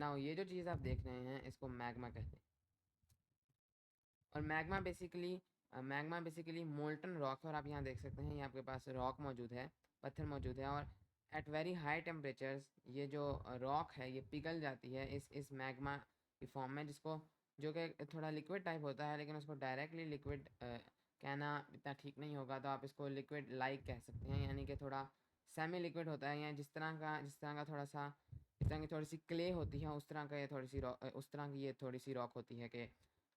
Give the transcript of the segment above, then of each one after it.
Now ये जो चीज़ आप देख रहे हैं इसको मैग्मा कहते हैं। और मैग्मा बेसिकली मोल्टन रॉक है। और आप यहाँ देख सकते हैं, ये आपके पास रॉक मौजूद है, पत्थर मौजूद है। और एट वेरी हाई टेम्परेचर्स ये जो रॉक है ये पिघल जाती है इस मैग्मा की फॉर्म में, जिसको जो कि थोड़ा लिक्विड टाइप होता है, लेकिन उसको डायरेक्टली लिक्विड कहना इतना ठीक नहीं होगा। तो आप इसको लिक्विड लाइक कह सकते हैं, यानी कि थोड़ा सेमी लिक्विड होता है। या जिस तरह का थोड़ा सा, जिस तरह की थोड़ी सी क्ले होती है, उस तरह का ये उस तरह की ये थोड़ी सी रॉक होती है कि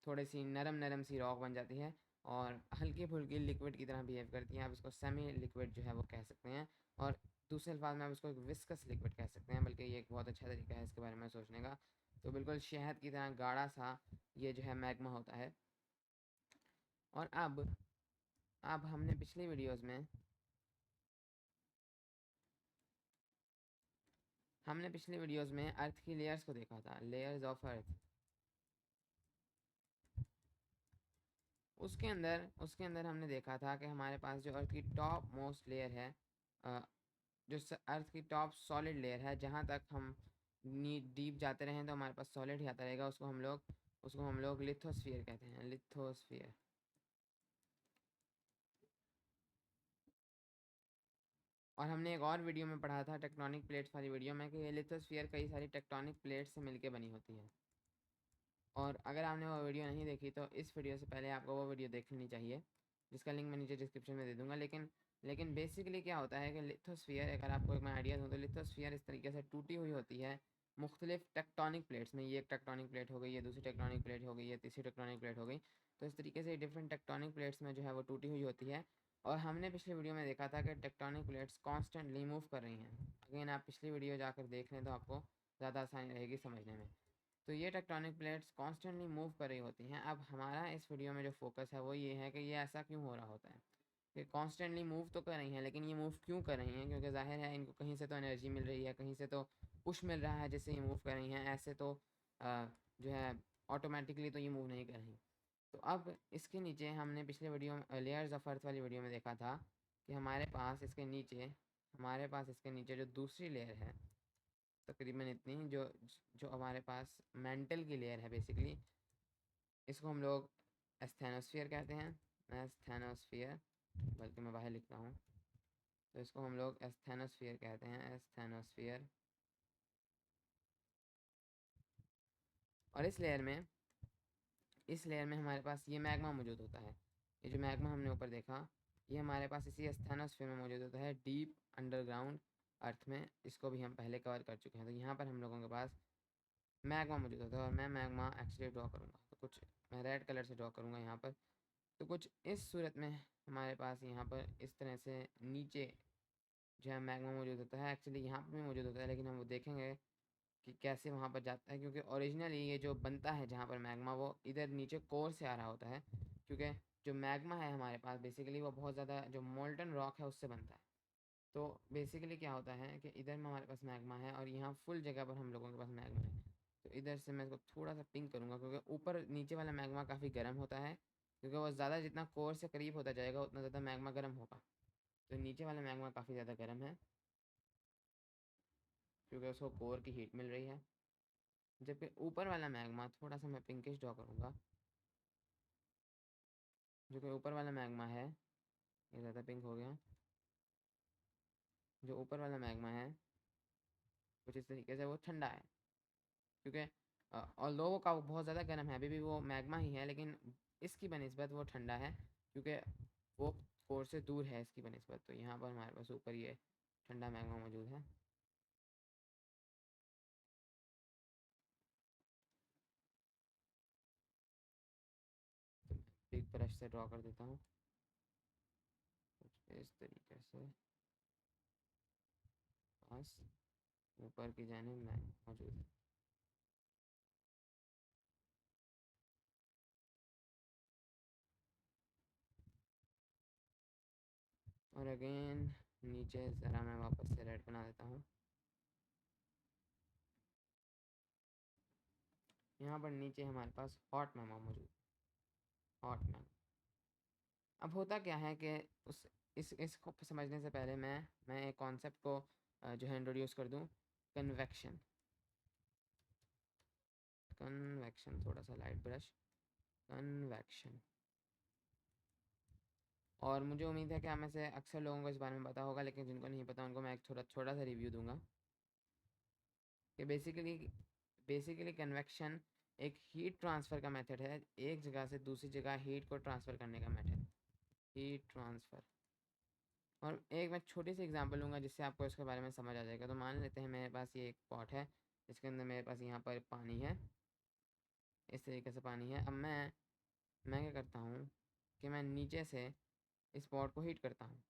थोड़ी सी नरम नरम सी रॉक बन जाती है और हल्की फुल्की लिक्विड की तरह बिहेव करती हैं। आप इसको सेमी लिक्विड जो है वो कह सकते हैं। और दूसरे अल्फाज में आप इसको एक विस्कस लिक्विड कह सकते हैं, बल्कि ये एक बहुत अच्छा तरीका है इसके बारे में सोचने का। तो बिल्कुल शहद की तरह गाढ़ा सा ये जो है मैग्मा होता है। और अब हमने पिछली वीडियोस में अर्थ की लेयर्स को देखा था, लेयर्स ऑफ अर्थ। उसके अंदर हमने देखा था कि हमारे पास जो अर्थ की टॉप मोस्ट लेयर है, जो अर्थ की टॉप सॉलिड लेयर है, जहाँ तक हम डीप जाते रहें तो हमारे पास सॉलिड ही आता रहेगा, उसको हम लोग लिथोस्फीयर कहते हैं, लिथोस्फीयर। और हमने एक और वीडियो में पढ़ा था, टेक्टोनिक प्लेट्स वाली वीडियो में, कि ये लिथोस्फीयर कई सारी टेक्टोनिक प्लेट्स से मिलकर बनी होती है। और अगर आपने वो वीडियो नहीं देखी तो इस वीडियो से पहले आपको वो वीडियो देख लेनी चाहिए, जिसका लिंक मैं नीचे डिस्क्रिप्शन में दे दूँगा। लेकिन बेसिकली क्या होता है कि लिथोस्फीयर, अगर आपको एक मैं आइडिया दूँ तो लिथोस्फीयर इस तरीके से टूटी हुई होती है मुख्तलिफ टेक्टोनिक प्लेट्स में। ये एक टेक्टोनिक प्लेट हो गई, ये दूसरी टेक्टोनिक प्लेट हो गई, ये तीसरी टेक्टोनिक प्लेट हो गई। तो इस तरीके से डिफरेंट टेक्टोनिक प्लेट्स में जो है वो टूटी हुई होती है। और हमने पिछली वीडियो में देखा था कि टेक्टोनिक प्लेट्स कॉन्स्टेंटली मूव कर रही हैं। अगेन आप पिछली वीडियो जाकर देख लें तो आपको ज़्यादा आसानी रहेगी समझने में। तो ये टेक्टोनिक प्लेट्स कॉन्स्टेंटली मूव कर रही होती हैं। अब हमारा इस वीडियो में जो फोकस है वो ये है कि ये ऐसा क्यों हो रहा होता है कि कॉन्स्टेंटली मूव तो कर रही हैं, लेकिन ये मूव क्यों कर रही हैं? क्योंकि जाहिर है इनको कहीं से तो एनर्जी मिल रही है, कहीं से तो पुश मिल रहा है जिससे ये मूव कर रही हैं। ऐसे तो जो है ऑटोमेटिकली तो ये मूव नहीं कर रही। तो अब इसके नीचे हमने पिछले वीडियो लेयर्स ऑफ अर्थ वाली वीडियो में देखा था कि हमारे पास इसके नीचे जो दूसरी लेयर है, तकरीबन इतनी, जो जो हमारे पास मेंटल की लेयर है बेसिकली, इसको हम लोग एस्थेनोस्फीयर कहते हैं। एस्थेनोस्फीयर, बल्कि मैं बाहर लिखता हूँ, तो इसको हम लोग एस्थेनोस्फीयर कहते हैं, एस्थेनोस्फीयर। और इस लेयर में हमारे पास ये मैग्मा मौजूद होता है। ये जो मैग्मा हमने ऊपर देखा, ये हमारे पास इसी एस्थेनोस्फीयर में मौजूद होता है, डीप अंडरग्राउंड अर्थ में। इसको भी हम पहले कवर कर चुके हैं। तो यहाँ पर हम लोगों के पास मैग्मा मौजूद होता है। और मैं मैग्मा एक्चुअली ड्रॉ करूँगा, तो कुछ मैं रेड कलर से ड्रॉ करूँगा यहाँ पर। तो कुछ इस सूरत में हमारे पास यहाँ पर इस तरह से नीचे जो है मैग्मा मौजूद होता है। एक्चुअली यहाँ पर भी मौजूद होता है, लेकिन हम वो देखेंगे कि कैसे वहाँ पर जाता है, क्योंकि ओरिजिनली ये जो बनता है जहाँ पर मैग्मा, वो इधर नीचे कोर से आ रहा होता है। क्योंकि जो मैग्मा है हमारे पास बेसिकली वो बहुत ज़्यादा जो मोल्टन रॉक है उससे बनता है। तो बेसिकली क्या होता है कि इधर में हमारे पास मैग्मा है और यहाँ फुल जगह पर हम लोगों के पास मैग्मा है। तो इधर से मैं इसको थोड़ा सा पिंक करूँगा, क्योंकि ऊपर नीचे वाला मैग्मा काफ़ी गर्म होता है, क्योंकि वो ज़्यादा जितना कोर से करीब होता जाएगा उतना ज़्यादा मैग्मा गर्म होगा। तो नीचे वाला मैग्मा काफ़ी ज़्यादा गर्म है, क्योंकि उसको कोर की हीट मिल रही है। जबकि ऊपर वाला मैग्मा थोड़ा सा मैं पिंकिश ड्रॉ करूँगा, जो कि ऊपर वाला मैग्मा है, ये ज़्यादा पिंक हो गया। जो ऊपर वाला मैग्मा है कुछ इस तरीके से वो ठंडा है, क्योंकि और वो का बहुत ज़्यादा गर्म है, अभी भी वो मैग्मा ही है, लेकिन इसकी बनिस्बत वो ठंडा है, क्योंकि वो कोर से दूर है इसकी बनिस्बत। तो यहाँ पर हमारे पास ऊपर ये ठंडा मैग्मा मौजूद है। तो एक ब्रश से ड्रॉ कर देता हूँ कुछ इस तरीके से, बस ऊपर की जानिब मैग्मा मौजूद है। और अगेन नीचे ज़रा मैं वापस से रेड बना देता हूँ। यहाँ पर नीचे हमारे पास हॉट मैग्मा मौजूद, हॉट मैग्मा। अब होता क्या है कि उस इसको समझने से पहले मैं एक कॉन्सेप्ट को जो है इंट्रोड्यूस कर दूँ, कन्वेक्शन। कन्वेक्शन, थोड़ा सा लाइट ब्रश, कन्वेक्शन। और मुझे उम्मीद है कि आप में से अक्सर लोगों को इस बारे में पता होगा, लेकिन जिनको नहीं पता उनको मैं एक छोटा सा रिव्यू दूंगा कि बेसिकली कन्वेक्शन एक हीट ट्रांसफ़र का मेथड है, एक जगह से दूसरी जगह हीट को ट्रांसफ़र करने का मेथड, हीट ट्रांसफ़र। और एक मैं छोटी सी एग्जांपल लूँगा जिससे आपको इसके बारे में समझ आ जाएगा। तो मान लेते हैं मेरे पास ये एक पॉट है, इसके अंदर मेरे पास यहाँ पर पानी है, इस तरीके से पानी है। अब मैं क्या करता हूँ कि मैं नीचे से इस पॉट को हीट करता हूँ।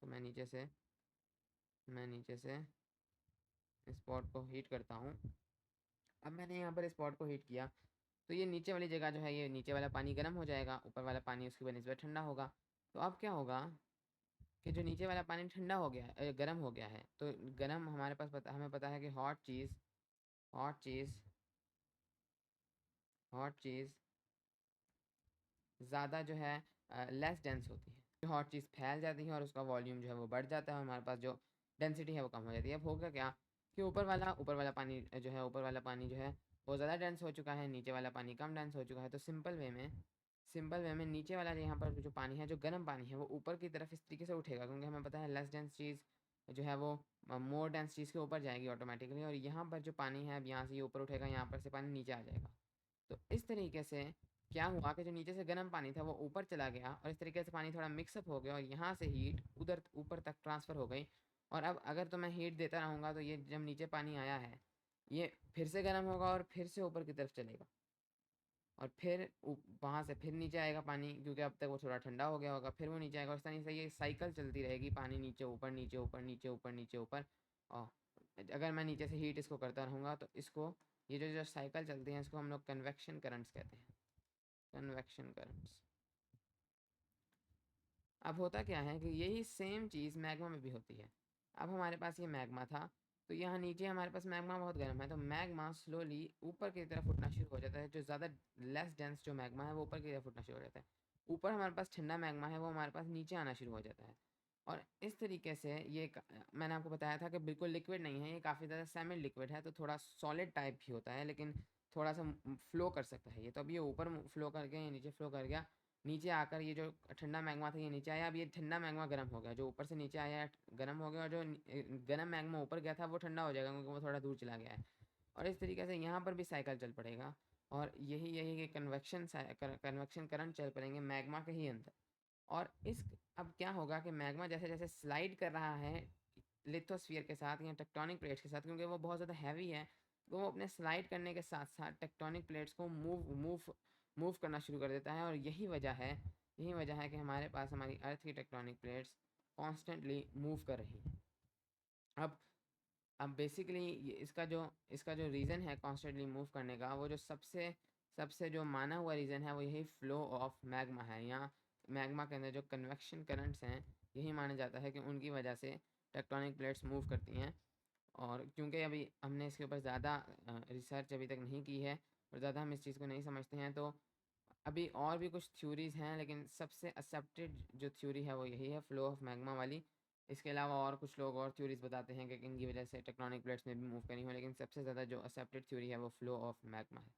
तो मैं नीचे से इस पॉट को हीट करता हूँ। अब मैंने यहाँ पर इस पॉट को हीट किया तो ये नीचे वाली जगह जो है, ये नीचे वाला पानी गर्म हो जाएगा, ऊपर वाला पानी उसकी बनस्बत ठंडा होगा। तो अब क्या होगा कि जो नीचे वाला पानी ठंडा हो गया है, गर्म हो गया है। तो गर्म हमारे पास हमें पता है कि हॉट चीज़ ज़्यादा जो है लेस डेंस होती है। हॉट चीज़ फैल जाती है और उसका वॉल्यूम जो है वो बढ़ जाता है, हमारे पास जो डेंसिटी है वो कम हो जाती है। अब होगा क्या कि ऊपर वाला पानी जो है वो ज़्यादा डेंस हो चुका है, नीचे वाला पानी कम डेंस हो चुका है। तो सिंपल वे में नीचे वाला यहाँ पर जो पानी है, जो गर्म पानी है, वो ऊपर की तरफ इस तरीके से उठेगा, क्योंकि हमें पता है लेस डेंस चीज़ जो है वो मोर डेंस चीज़ के ऊपर जाएगी ऑटोमेटिकली। और यहाँ पर जो पानी है अब यहाँ से ये ऊपर उठेगा, यहाँ पर से पानी नीचे आ जाएगा। तो इस तरीके से क्या हुआ कि जो नीचे से गर्म पानी था वो ऊपर चला गया, और इस तरीके से पानी थोड़ा मिक्सअप हो गया और यहाँ से हीट उधर ऊपर तक ट्रांसफ़र हो गई। और अब अगर तो मैं हीट देता रहूँगा तो ये जब नीचे पानी आया है ये फिर से गर्म होगा और फिर से ऊपर की तरफ चलेगा, और फिर वहाँ से फिर नीचे आएगा पानी, क्योंकि अब तक वो थोड़ा ठंडा हो गया होगा, फिर वो नीचे आएगा। इस तरह से ये साइकिल चलती रहेगी, पानी नीचे ऊपर नीचे ऊपर नीचे ऊपर नीचे ऊपर। और अगर मैं नीचे से हीट इसको करता रहूँगा तो इसको, ये जो साइकिल चलती है इसको हम लोग कन्वेक्शन करंट्स कहते हैं, कन्वेक्शन करंट्स। अब होता क्या है कि यही सेम चीज़ मैग्मा में भी होती है। अब हमारे पास ये मैग्मा था, तो यहाँ नीचे हमारे पास मैग्मा बहुत गर्म है, तो मैग्मा स्लोली ऊपर की तरफ उठना शुरू हो जाता है। जो ज़्यादा लेस डेंस जो मैग्मा है वो ऊपर की तरफ उठना शुरू हो जाता है। ऊपर हमारे पास ठंडा मैग्मा है, वो हमारे पास नीचे आना शुरू हो जाता है। और इस तरीके से मैंने आपको बताया था कि बिल्कुल लिक्विड नहीं है, ये काफ़ी ज़्यादा सेमी लिक्विड है, तो थोड़ा सॉलिड टाइप भी होता है, लेकिन थोड़ा सा फ्लो कर सकता है ये। तो अब ये ऊपर फ्लो कर गया, ये नीचे फ्लो कर गया, नीचे आकर ये जो ठंडा मैग्मा था ये नीचे आया। अब ये ठंडा मैग्मा गर्म हो गया, जो ऊपर से नीचे आया गर्म हो गया, और जो गर्म मैग्मा ऊपर गया था वो ठंडा हो जाएगा, क्योंकि वो थोड़ा दूर चला गया है। और इस तरीके से यहाँ पर भी साइकिल चल पड़ेगा, और यही कि कन्वेक्शन करंट चल पड़ेंगे मैग्मा के ही अंदर। और अब क्या होगा कि मैग्मा जैसे जैसे स्लाइड कर रहा है लिथोस्फीयर के साथ या टेक्टोनिक प्लेट्स के साथ, क्योंकि वो बहुत ज़्यादा हैवी है, तो वो अपने स्लाइड करने के साथ साथ टेक्टोनिक प्लेट्स को मूव करना शुरू कर देता है। और यही वजह है कि हमारे पास हमारी अर्थ की टेक्टोनिक प्लेट्स कॉन्स्टेंटली मूव कर रही हैं। अब बेसिकली इसका जो रीज़न है कॉन्स्टेंटली मूव करने का, वो जो सबसे जो माना हुआ रीज़न है वो यही फ्लो ऑफ मैग्मा है। यहाँ मैग्मा के अंदर जो कन्वेक्शन करंट्स हैं, यही माना जाता है कि उनकी वजह से टेक्टोनिक प्लेट्स मूव करती हैं। और क्योंकि अभी हमने इसके ऊपर ज़्यादा रिसर्च अभी तक नहीं की है और ज़्यादा हम इस चीज़ को नहीं समझते हैं, तो अभी और भी कुछ थ्योरीज़ हैं, लेकिन सबसे एक्सेप्टेड जो थ्योरी है वो यही है, फ्लो ऑफ मैग्मा वाली। इसके अलावा और कुछ लोग और थ्योरीज़ बताते हैं कि इनकी वजह से टेक्टोनिक प्लेट्स में भी मूव करी हो, लेकिन सबसे ज़्यादा जो एक्सेप्टेड थ्योरी है वो फ्लो ऑफ मैग्मा है।